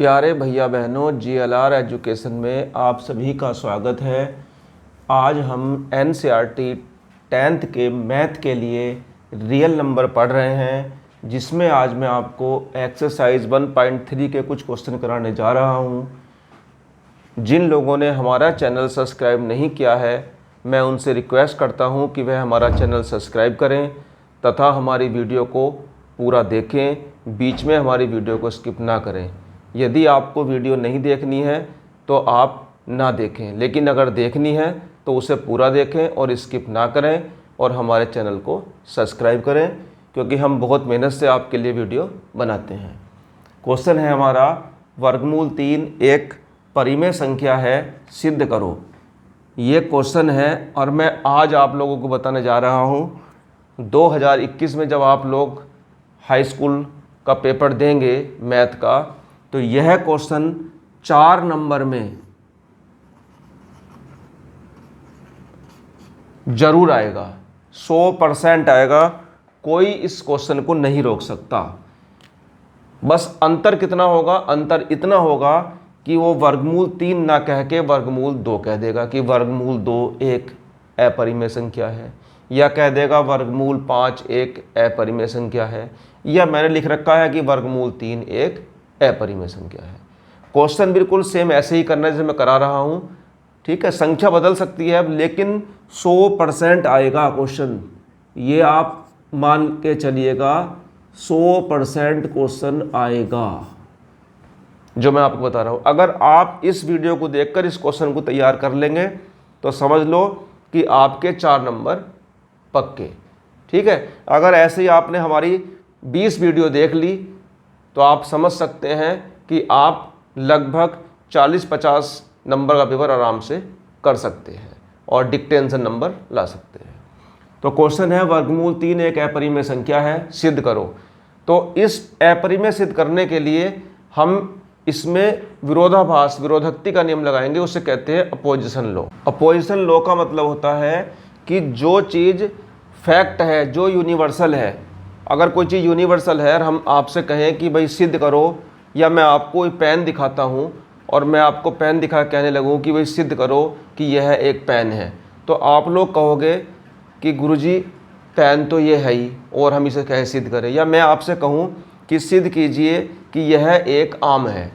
प्यारे भैया बहनों, GLR एजुकेशन में आप सभी का स्वागत है। आज हम NCERT 10th के मैथ के लिए रियल नंबर पढ़ रहे हैं, जिसमें आज मैं आपको एक्सरसाइज 1.3 के कुछ क्वेश्चन कराने जा रहा हूं। जिन लोगों ने हमारा चैनल सब्सक्राइब नहीं किया है, मैं उनसे रिक्वेस्ट करता हूं कि वह हमारा चैनल सब्सक्राइब करें तथा हमारी वीडियो को पूरा देखें, बीच में हमारी वीडियो को स्किप ना करें। यदि आपको वीडियो नहीं देखनी है तो आप ना देखें, लेकिन अगर देखनी है तो उसे पूरा देखें और स्किप ना करें और हमारे चैनल को सब्सक्राइब करें, क्योंकि हम बहुत मेहनत से आपके लिए वीडियो बनाते हैं। क्वेश्चन है हमारा, वर्गमूल 3 एक परिमेय संख्या है, सिद्ध करो। ये क्वेश्चन है और मैं आज आप लोगों को बताने जा रहा हूँ 2021 में जब आप लोग हाई स्कूल का पेपर देंगे मैथ का, तो यह क्वेश्चन 4 नंबर में जरूर आएगा, 100% आएगा। कोई इस क्वेश्चन को नहीं रोक सकता। बस अंतर कितना होगा? अंतर इतना होगा कि वो वर्गमूल 3 ना कह के वर्गमूल 2 कह देगा कि वर्गमूल 2 एक अपरिमेय संख्या है, या कह देगा वर्गमूल 5 एक अपरिमेय संख्या है, या मैंने लिख रखा है कि वर्गमूल 3 एक अपरिमेय संख्या है। क्वेश्चन बिल्कुल सेम ऐसे ही करना जैसे मैं करा रहा हूं, ठीक है। संख्या बदल सकती है लेकिन 100% आएगा क्वेश्चन, ये आप मान के चलिएगा। 100% क्वेश्चन आएगा जो मैं आपको बता रहा हूं। अगर आप इस वीडियो को देखकर इस क्वेश्चन को तैयार कर लेंगे तो समझ लो कि आपके 4 नंबर पक्के, ठीक है। अगर ऐसे ही आपने हमारी 20 वीडियो देख ली तो आप समझ सकते हैं कि आप लगभग 40-50 नंबर का पेपर आराम से कर सकते हैं और डिक्टेंशन नंबर ला सकते हैं। तो क्वेश्चन है, वर्गमूल 3 एक अपरिमेय संख्या है, सिद्ध करो। तो इस अपरिमेय सिद्ध करने के लिए हम इसमें विरोधाभास विरोधक्ति का नियम लगाएंगे, उसे कहते हैं अपोजिशन लॉ। अपोजिशन लॉ का मतलब होता है कि जो चीज़ फैक्ट है, जो यूनिवर्सल है, अगर कोई चीज़ यूनिवर्सल है और हम आपसे कहें कि भाई सिद्ध करो, या मैं आपको पेन दिखाता हूँ और मैं आपको पेन दिखा कहने लगूँ कि भाई सिद्ध करो कि यह एक पेन है, तो आप लोग कहोगे कि गुरुजी पेन तो ये है ही और हम इसे कैसे सिद्ध करें। या मैं आपसे कहूँ कि सिद्ध कीजिए कि यह एक आम है।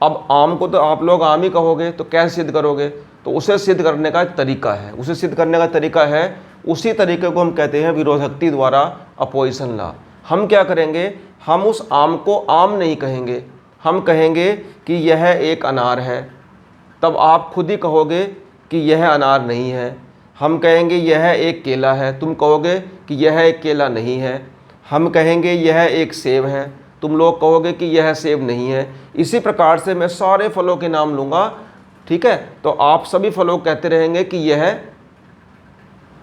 अब आम को तो आप लोग आम ही कहोगे, तो कैसे सिद्ध करोगे? तो उसे सिद्ध करने का एक तरीका है, उसे सिद्ध करने का तरीका है, उसी तरीके को हम कहते हैं विरोधक्ति द्वारा अपोजिशन लॉ। हम क्या करेंगे, हम उस आम को आम नहीं कहेंगे, हम कहेंगे कि यह एक अनार है, तब आप खुद ही कहोगे कि यह अनार नहीं है। हम कहेंगे यह एक केला है, तुम कहोगे कि यह एक केला नहीं है। हम कहेंगे यह एक सेब है, तुम लोग कहोगे कि यह सेब नहीं है। इसी प्रकार से मैं सारे फलों के नाम लूँगा, ठीक है, तो आप सभी फलों कहते रहेंगे कि यह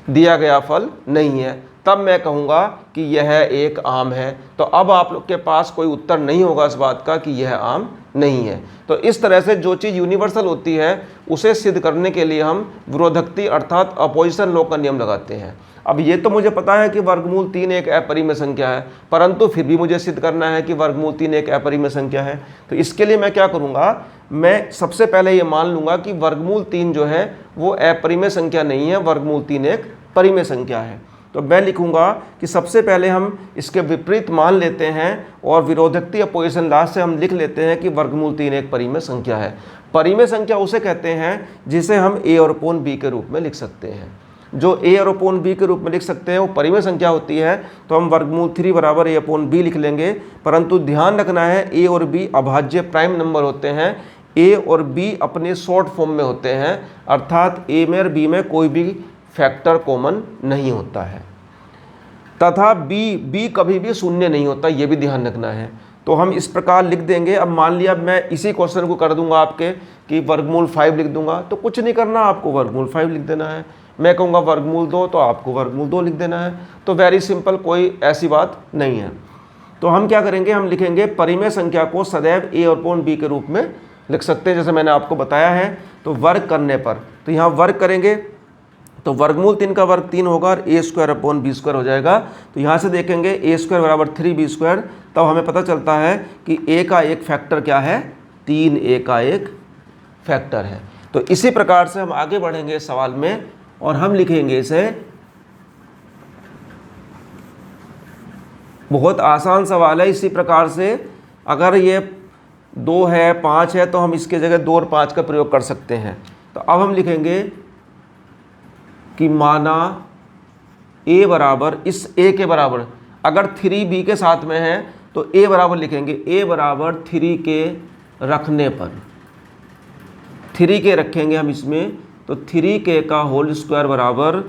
दिया गया फल नहीं है, तब मैं कहूँगा कि यह एक आम है। तो अब आप लोग के पास कोई उत्तर नहीं होगा इस बात का कि यह आम नहीं है। तो इस तरह से जो चीज़ यूनिवर्सल होती है उसे सिद्ध करने के लिए हम विरोधक्ति अर्थात अपोजिशन लॉ का नियम लगाते हैं। अब ये तो मुझे पता है कि वर्गमूल 3 एक अपरिमेय संख्या है, परंतु फिर भी मुझे सिद्ध करना है कि वर्गमूल 3 एक अपरिमेय संख्या है। तो इसके लिए मैं क्या करूँगा, मैं सबसे पहले ये मान लूँगा कि वर्गमूल 3 जो है वो अपरिमेय संख्या नहीं है, वर्गमूल 3 एक परिमेय संख्या है। तो मैं लिखूंगा कि सबसे पहले हम इसके विपरीत मान लेते हैं और विरोधक्ति अपोजिशन लॉ से हम लिख लेते हैं कि वर्गमूल 3 एक परिमेय संख्या है। परिमेय संख्या उसे कहते हैं जिसे हम a और अपॉन b के रूप में लिख सकते हैं। जो a और अपॉन b के रूप में लिख सकते हैं वो परिमेय संख्या होती है, तो हम वर्गमूल 3 बराबर a अपॉन b लिख लेंगे। परंतु ध्यान रखना है, a और b अभाज्य प्राइम नंबर होते हैं। a और b अपने शॉर्ट फॉर्म में होते हैं, अर्थात a में और b में कोई भी फैक्टर कॉमन नहीं होता है, तथा b कभी भी शून्य नहीं होता, ये भी ध्यान रखना है। तो हम इस प्रकार लिख देंगे। अब मान लिया मैं इसी क्वेश्चन को कर दूंगा आपके कि वर्गमूल 5 लिख दूंगा, तो कुछ नहीं करना, आपको वर्गमूल 5 लिख देना है। मैं कहूँगा वर्गमूल 2, तो आपको वर्गमूल 2 लिख देना है। तो वेरी सिंपल, कोई ऐसी बात नहीं है। तो हम क्या करेंगे, हम लिखेंगे परिमेय संख्या को सदैव a और अपॉन b के रूप में लिख सकते हैं, जैसे मैंने आपको बताया है। तो वर्ग करने पर, तो यहाँ वर्ग करेंगे तो वर्गमूल 3 का वर्ग 3 होगा और ए स्क्वायर अपॉन बी स्क्वायर हो जाएगा। तो यहाँ से देखेंगे ए स्क्वायर बराबर 3b स्क्वायर, तब हमें पता चलता है कि ए का एक फैक्टर क्या है, 3a का एक फैक्टर है। तो इसी प्रकार से हम आगे बढ़ेंगे इस सवाल में और हम लिखेंगे इसे, बहुत आसान सवाल है। इसी प्रकार से अगर ये 2 है 5 है तो हम इसके जगह 2 और 5 का प्रयोग कर सकते हैं। तो अब हम लिखेंगे कि माना a बराबर, इस a के बराबर अगर 3b के साथ में है तो a बराबर लिखेंगे, a बराबर 3 के रखने पर, 3 के रखेंगे हम इसमें, तो 3k का होल स्क्वायर बराबर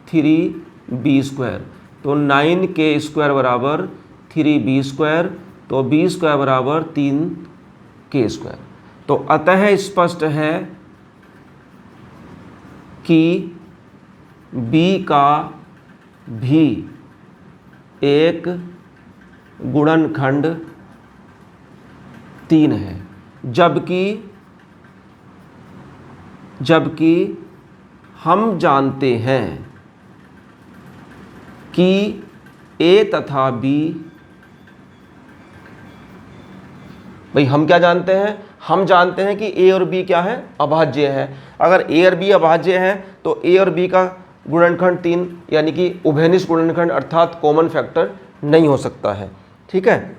3b स्क्वायर, तो 9k स्क्वायर बराबर 3b स्क्वायर, तो b स्क्वायर बराबर 3k स्क्वायर। तो अतः स्पष्ट है कि b का भी एक गुणनखंड 3 है, जबकि हम जानते हैं कि a तथा b, भाई हम क्या जानते हैं, हम जानते हैं कि a और b क्या है, अभाज्य है। अगर a और b अभाज्य है तो a और b का गुणनखंड 3 यानी कि उभयनिष्ठ गुणनखंड अर्थात कॉमन फैक्टर नहीं हो सकता है। ठीक है,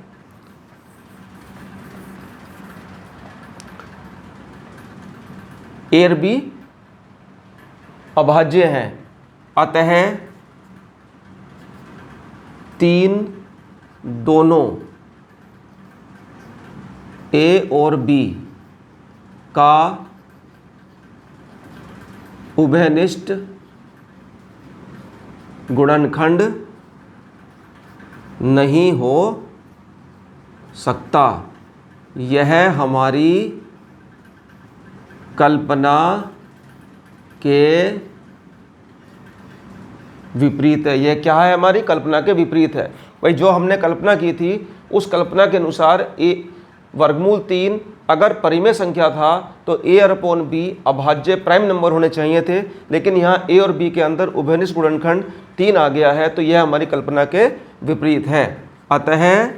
a और b अभाज्य हैं, अतः 3 दोनों a और b का उभयनिष्ठ गुणनखंड नहीं हो सकता। यह हमारी कल्पना के विपरीत है। यह क्या है, हमारी कल्पना के विपरीत है। भाई जो हमने कल्पना की थी उस कल्पना के अनुसार a वर्गमूल 3 अगर परिमेय संख्या था तो a और अपॉन b अभाज्य प्राइम नंबर होने चाहिए थे, लेकिन यहाँ a और b के अंदर उभयनिष्ठ गुणनखंड 3 आ गया है, तो यह हमारी कल्पना के विपरीत है। अतः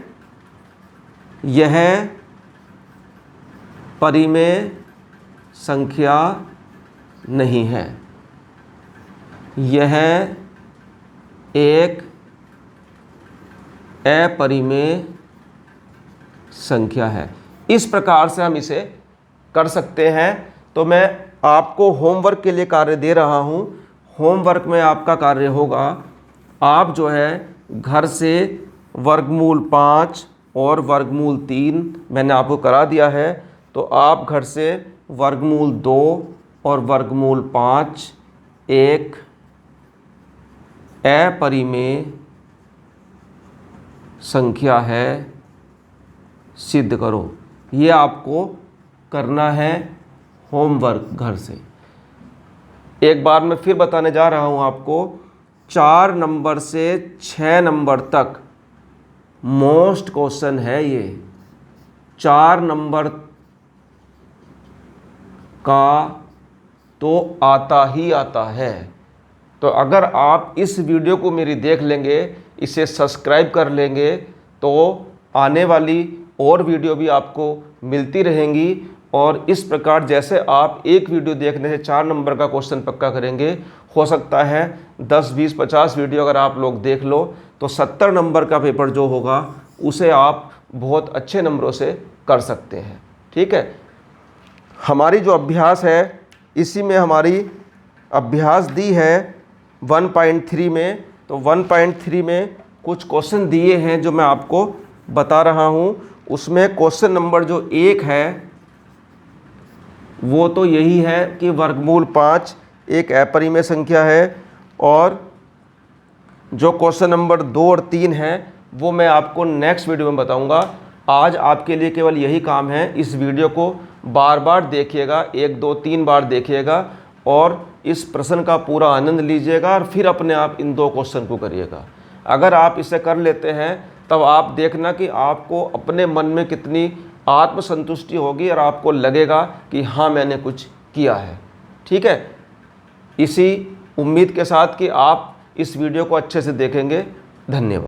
यह परिमेय संख्या नहीं है, यह एक अपरिमेय संख्या है। इस प्रकार से हम इसे कर सकते हैं। तो मैं आपको होमवर्क के लिए कार्य दे रहा हूं। होमवर्क में आपका कार्य होगा, आप जो है घर से वर्गमूल 5 और वर्गमूल 3 मैंने आपको करा दिया है, तो आप घर से वर्गमूल 2 और वर्गमूल 5 एक अपरिमेय संख्या है सिद्ध करो। ये आपको करना है होमवर्क घर से। एक बार मैं फिर बताने जा रहा हूँ आपको, 4 नंबर से 6 नंबर तक मोस्ट क्वेश्चन है ये। 4 नंबर का तो आता ही आता है। तो अगर आप इस वीडियो को मेरी देख लेंगे, इसे सब्सक्राइब कर लेंगे, तो आने वाली और वीडियो भी आपको मिलती रहेंगी। और इस प्रकार जैसे आप एक वीडियो देखने से 4 नंबर का क्वेश्चन पक्का करेंगे, हो सकता है 10, 20, 50 वीडियो अगर आप लोग देख लो तो 70 नंबर का पेपर जो होगा उसे आप बहुत अच्छे नंबरों से कर सकते हैं। ठीक है, हमारी जो अभ्यास है इसी में हमारी अभ्यास दी है 1.3 में। तो 1.3 में कुछ क्वेश्चन दिए हैं जो मैं आपको बता रहा हूँ। उसमें क्वेश्चन नंबर जो 1 है वो तो यही है कि वर्गमूल 5 एक अपरिमेय संख्या है, और जो क्वेश्चन नंबर 2 और 3 है वो मैं आपको नेक्स्ट वीडियो में बताऊंगा। आज आपके लिए केवल यही काम है, इस वीडियो को बार बार देखिएगा, 1, 2, 3 बार देखिएगा और इस प्रश्न का पूरा आनंद लीजिएगा और फिर अपने आप इन 2 क्वेश्चन को करिएगा। अगर आप इसे कर लेते हैं तब आप देखना कि आपको अपने मन में कितनी आत्मसंतुष्टि होगी और आपको लगेगा कि हाँ मैंने कुछ किया है। ठीक है, इसी उम्मीद के साथ कि आप इस वीडियो को अच्छे से देखेंगे। धन्यवाद।